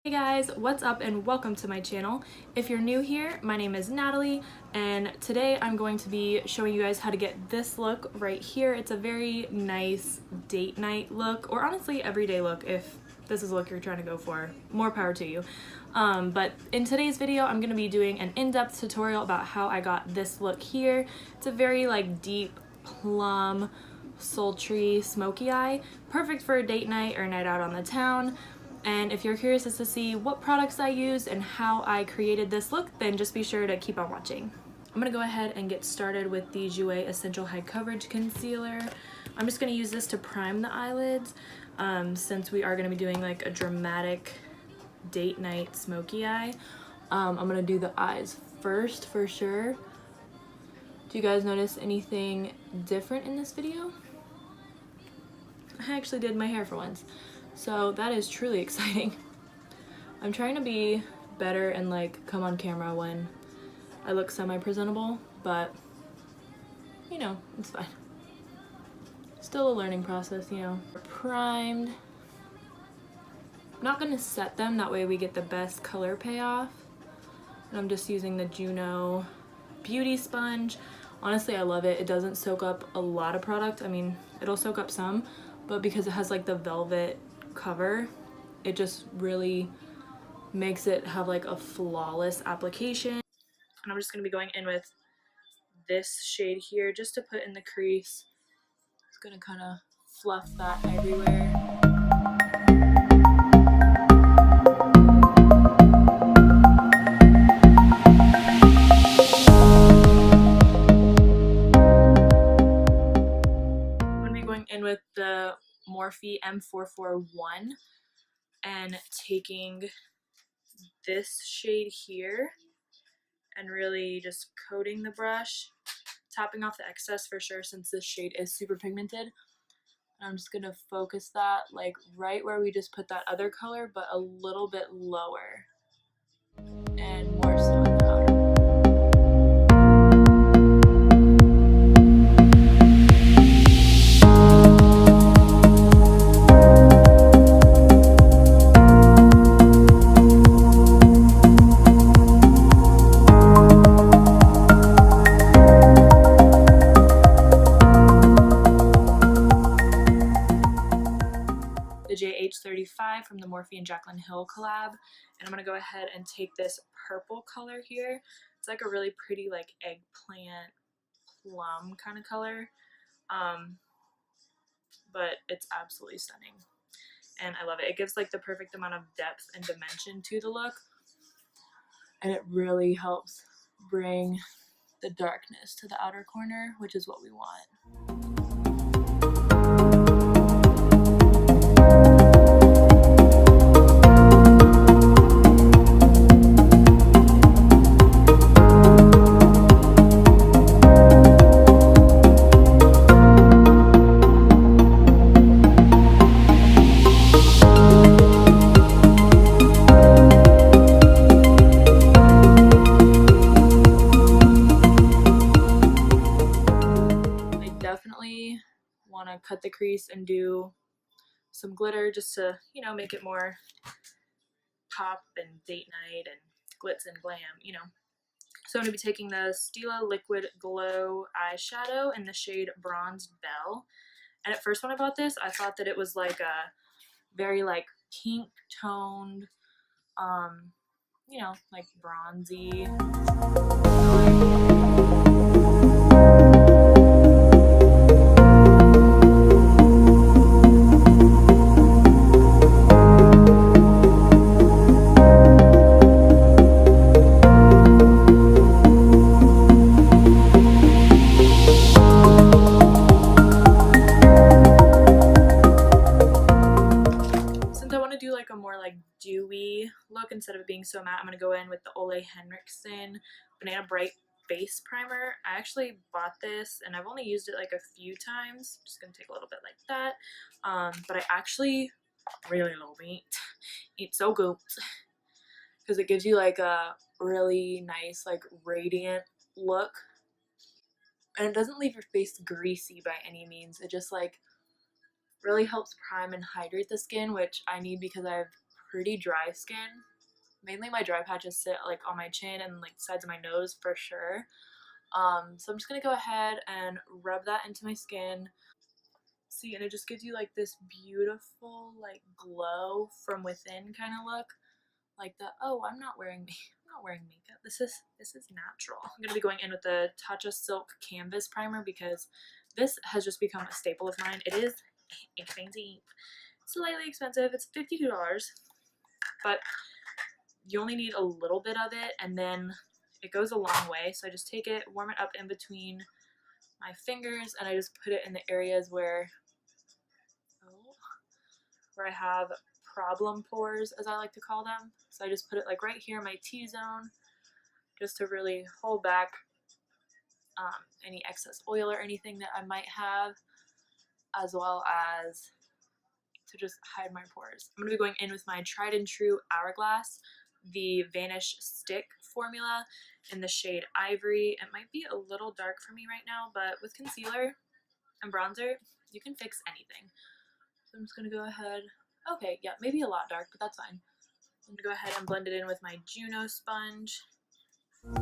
Hey guys, what's up and welcome to my channel. If you're new here, my name is Natalie and today I'm going to be showing you guys how to get this look right here. It's a very nice date night look, or honestly everyday look if this is a look you're trying to go for. More power to you. But in today's video I'm going to be doing an in-depth tutorial about how I got this look here. It's a very like deep plum, sultry, smoky eye. Perfect for a date night or a night out on the town. And if you're curious as to see what products I used and how I created this look, then just be sure to keep on watching. I'm going to go ahead and get started with the Jouer Essential High Coverage Concealer. I'm just going to use this to prime the eyelids since we are going to be doing like a dramatic date night smoky eye. I'm going to do the eyes first for sure. Do you guys notice anything different in this video? I actually did my hair for once. So that is truly exciting. I'm trying to be better and like come on camera when I look semi-presentable, but you know, it's fine. Still a learning process, you know. Primed. I'm not gonna set them, that way we get the best color payoff. And I'm just using the Juno Beauty Sponge. Honestly, I love it. It doesn't soak up a lot of product. I mean, it'll soak up some, but because it has like the velvet cover, it just really makes it have like a flawless application. And I'm just going to be going in with this shade here just to put in the crease. It's going to kind of fluff that everywhere. I'm going to be going in with the Morphe M441 and taking this shade here and really just coating the brush, tapping off the excess for sure since this shade is super pigmented. And I'm just gonna focus that like right where we just put that other color, but a little bit lower and more so in the outer. JH35 from the Morphe and Jaclyn Hill collab, and I'm gonna go ahead and take this purple color here. It's like a really pretty like eggplant plum kind of color, but it's absolutely stunning and I love it. It gives like the perfect amount of depth and dimension to the look, and it really helps bring the darkness to the outer corner, which is what we want. Want to cut the crease and do some glitter just to, you know, make it more pop and date night and glitz and glam, you know. So I'm going to be taking the Stila Liquid Glow eyeshadow in the shade Bronzed Belle. And at first when I bought this, I thought that it was like a very like pink toned, you know, like bronzy. Dewy look instead of it being so matte, I'm going to go in with the Ole Henriksen Banana Bright Base Primer. I actually bought this and I've only used it like a few times. Just going to take a little bit like that. But I actually really love it. It's so good because it gives you like a really nice like radiant look, and it doesn't leave your face greasy by any means. It just like really helps prime and hydrate the skin, which I need because I have pretty dry skin. Mainly my dry patches sit like on my chin and like sides of my nose for sure. So I'm just gonna go ahead and rub that into my skin. See, and it just gives you like this beautiful like glow from within kind of look. Like the, oh, I'm not wearing makeup. This is natural. I'm gonna be going in with the Tatcha Silk Canvas Primer because this has just become a staple of mine. It is expensive, slightly expensive. It's $52, but you only need a little bit of it, and then it goes a long way. So I just take it, warm it up in between my fingers, and I just put it in the areas where I have problem pores, as I like to call them. So I just put it like right here in my T-zone, just to really hold back any excess oil or anything that I might have, as well as to just hide my pores. I'm going to be going in with my tried and true Hourglass, the Vanish Stick formula in the shade Ivory. It might be a little dark for me right now, but with concealer and bronzer, you can fix anything. So I'm just going to go ahead. Okay, yeah, maybe a lot dark, but that's fine. I'm going to go ahead and blend it in with my Juno sponge. I'm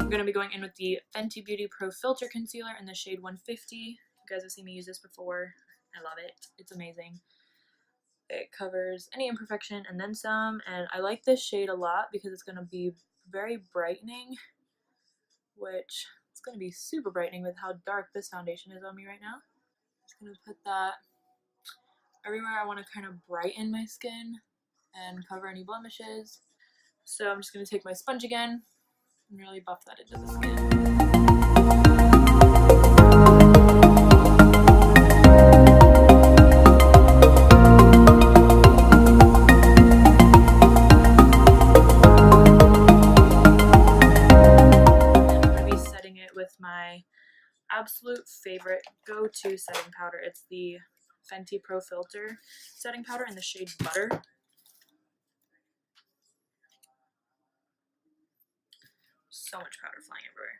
going to be going in with the Fenty Beauty Pro Filter Concealer in the shade 150. You guys have seen me use this before. I love it. It's amazing. It covers any imperfection and then some, and I like this shade a lot because it's going to be very brightening, which it's going to be super brightening with how dark this foundation is on me right now. Just going to put that everywhere I want to kind of brighten my skin and cover any blemishes. So I'm just going to take my sponge again and really buff that into the skin. My absolute favorite go-to setting powder. It's the Fenty Pro Filt'r setting powder in the shade Butter. So much powder flying everywhere.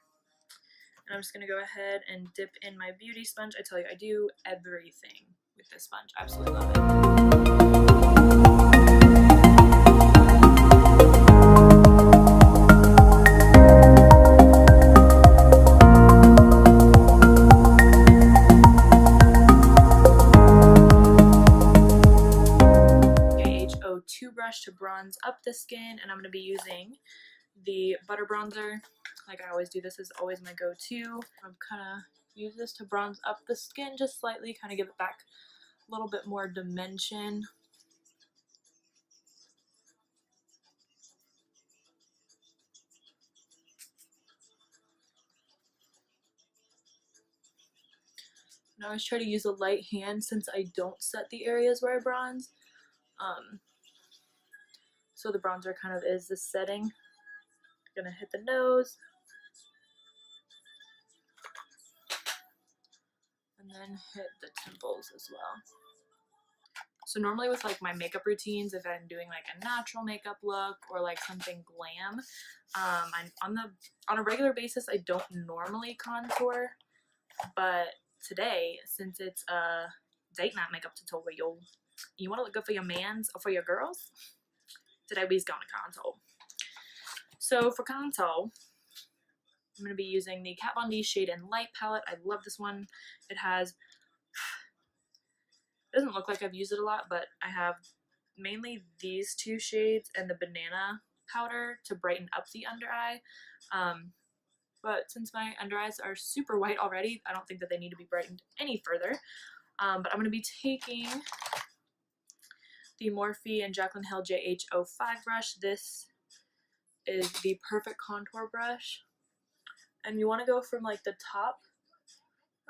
And I'm just going to go ahead and dip in my beauty sponge. I tell you, I do everything with this sponge. I absolutely love it. Brush to bronze up the skin, and I'm going to be using the Butter Bronzer. Like I always do, this is always my go-to. I'm kind of use this to bronze up the skin just slightly, kind of give it back a little bit more dimension. And I always try to use a light hand since I don't set the areas where I bronze. So the bronzer kind of is the setting. I'm gonna hit the nose. And then hit the temples as well. So normally with like my makeup routines, if I'm doing like a natural makeup look or like something glam, on a regular basis I don't normally contour, but today, since it's a date night makeup tutorial, you want to look good for your mans or for your girls, today we's gonna contour. So for contour, I'm going to be using the Kat Von D Shade and Light palette. I love this one. It doesn't look like I've used it a lot, but I have mainly these two shades and the banana powder to brighten up the under eye. But since my under eyes are super white already, I don't think that they need to be brightened any further. But I'm going to be taking the Morphe and Jaclyn Hill JH05 brush. This is the perfect contour brush. And you want to go from like the top,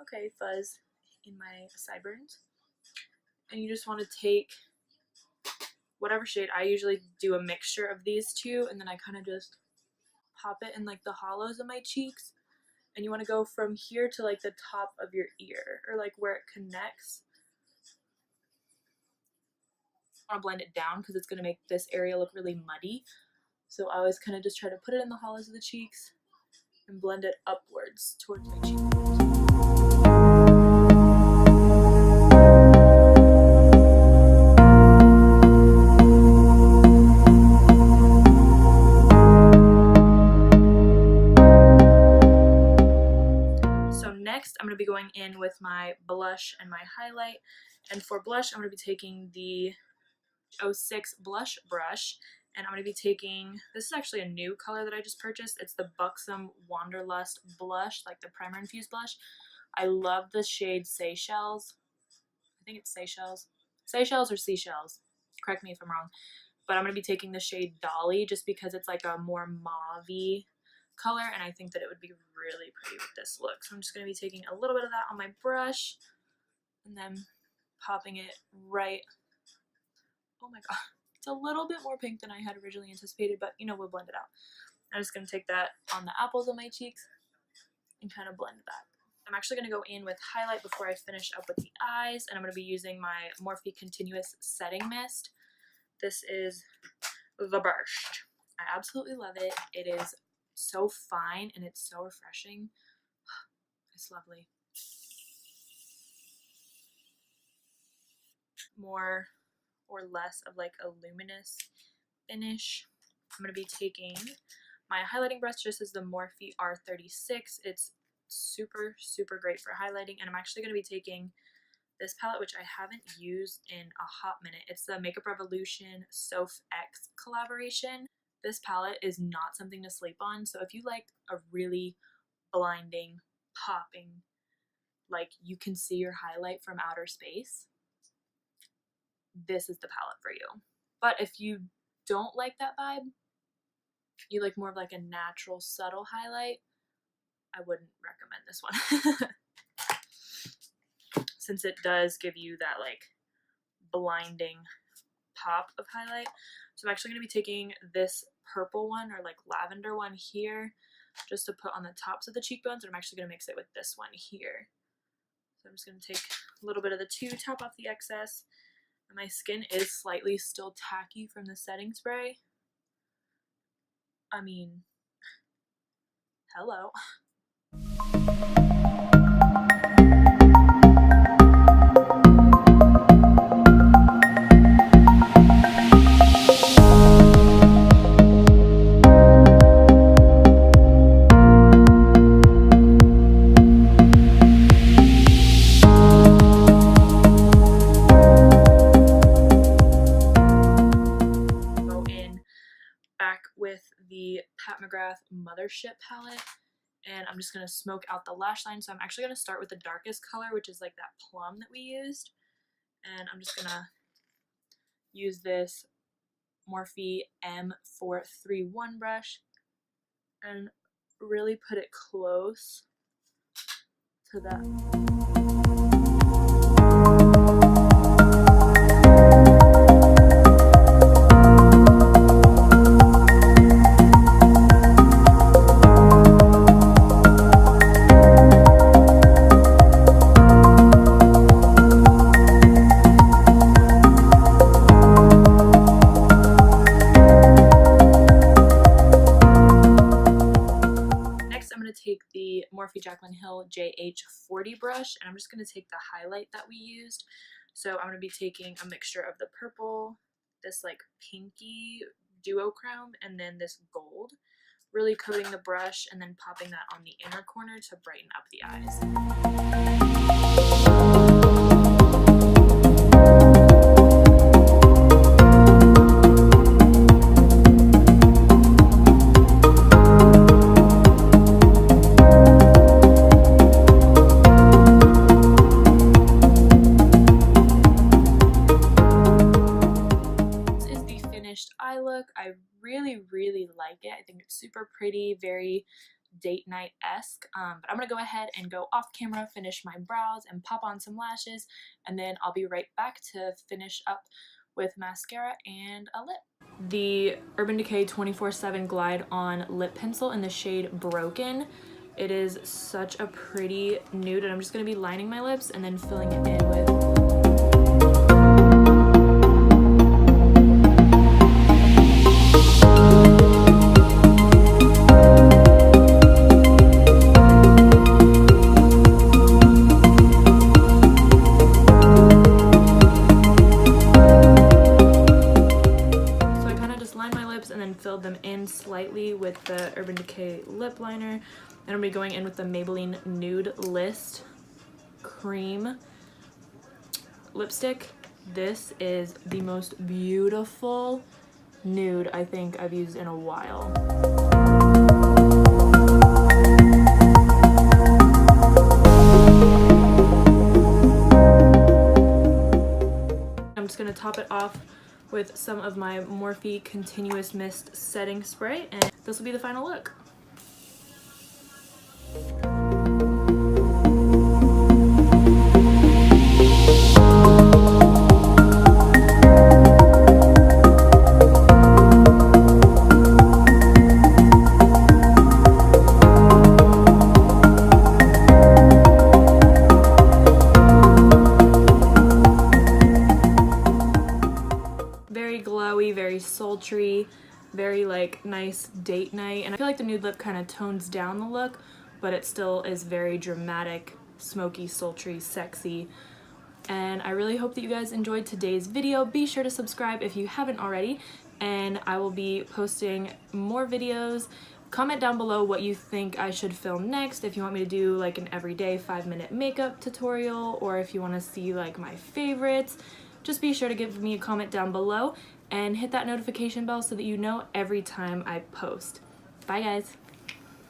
okay, fuzz in my sideburns, and you just want to take whatever shade. I usually do a mixture of these two, and then I kind of just pop it in like the hollows of my cheeks, and you want to go from here to like the top of your ear, or like where it connects. want to blend it down because it's going to make this area look really muddy. So I always kind of just try to put it in the hollows of the cheeks and blend it upwards towards my cheekbones. So next I'm going to be going in with my blush and my highlight. And for blush, I'm going to be taking the 06 blush brush. And I'm going to be taking, this is actually a new color that I just purchased. It's the Buxom Wanderlust blush, like the primer infused blush. I love the shade Seychelles. I think it's Seychelles. Seychelles or Seashells. Correct me if I'm wrong. But I'm going to be taking the shade Dolly just because it's like a more mauve-y color. And I think that it would be really pretty with this look. So I'm just going to be taking a little bit of that on my brush. And then popping it right. Oh my god. It's a little bit more pink than I had originally anticipated, but you know, we'll blend it out. I'm just going to take that on the apples of my cheeks and kind of blend that. I'm actually going to go in with highlight before I finish up with the eyes, and I'm going to be using my Morphe Continuous Setting Mist. This is the best. I absolutely love it. It is so fine and it's so refreshing. It's lovely. More or less of like a luminous finish. I'm going to be taking my highlighting brush. This is the Morphe R36. It's super, super great for highlighting. And I'm actually going to be taking this palette, which I haven't used in a hot minute. It's the MakeupRevolution SophX collaboration. This palette is not something to sleep on. So if you like a really blinding, popping, like you can see your highlight from outer space, this is the palette for you. But if you don't like that vibe, you like more of like a natural subtle highlight, I wouldn't recommend this one. Since it does give you that like blinding pop of highlight. So I'm actually going to be taking this purple one or like lavender one here just to put on the tops of the cheekbones, and I'm actually going to mix it with this one here. So I'm just going to take a little bit of the two, top off the excess. My skin is slightly still tacky from the setting spray. I mean, hello. McGrath Mothership palette, and I'm just going to smoke out the lash line. So I'm actually going to start with the darkest color, which is like that plum that we used, and I'm just going to use this Morphe M431 brush and really put it close to that. Morphe Jaclyn Hill JH40 brush, and I'm just going to take the highlight that we used. So I'm going to be taking a mixture of the purple, this like pinky duochrome, and then this gold, really coating the brush and then popping that on the inner corner to brighten up the eyes. I really like it. I think it's super pretty, very date night-esque, but I'm gonna go ahead and go off camera, finish my brows and pop on some lashes, and then I'll be right back to finish up with mascara and a lip. The Urban Decay 24/7 Glide On Lip Pencil in the shade Broken. It is such a pretty nude, and I'm just gonna be lining my lips and then filling it in with lips and then filled them in slightly with the Urban Decay lip liner. And I'm going to be going in with the Maybelline Nude List Cream lipstick. This is the most beautiful nude I think I've used in a while. I'm just going to top it off with some of my Morphe Continuous Mist Setting Spray, and this will be the final look. Very glowy, very sultry, very like nice date night, and I feel like the nude lip kind of tones down the look, but it still is very dramatic, smoky, sultry, sexy. And I really hope that you guys enjoyed today's video. Be sure to subscribe if you haven't already, and I will be posting more videos. Comment down below what you think I should film next, if you want me to do like an everyday 5-minute makeup tutorial, or if you want to see like my favorites. Just be sure to give me a comment down below and hit that notification bell so that you know every time I post. Bye guys!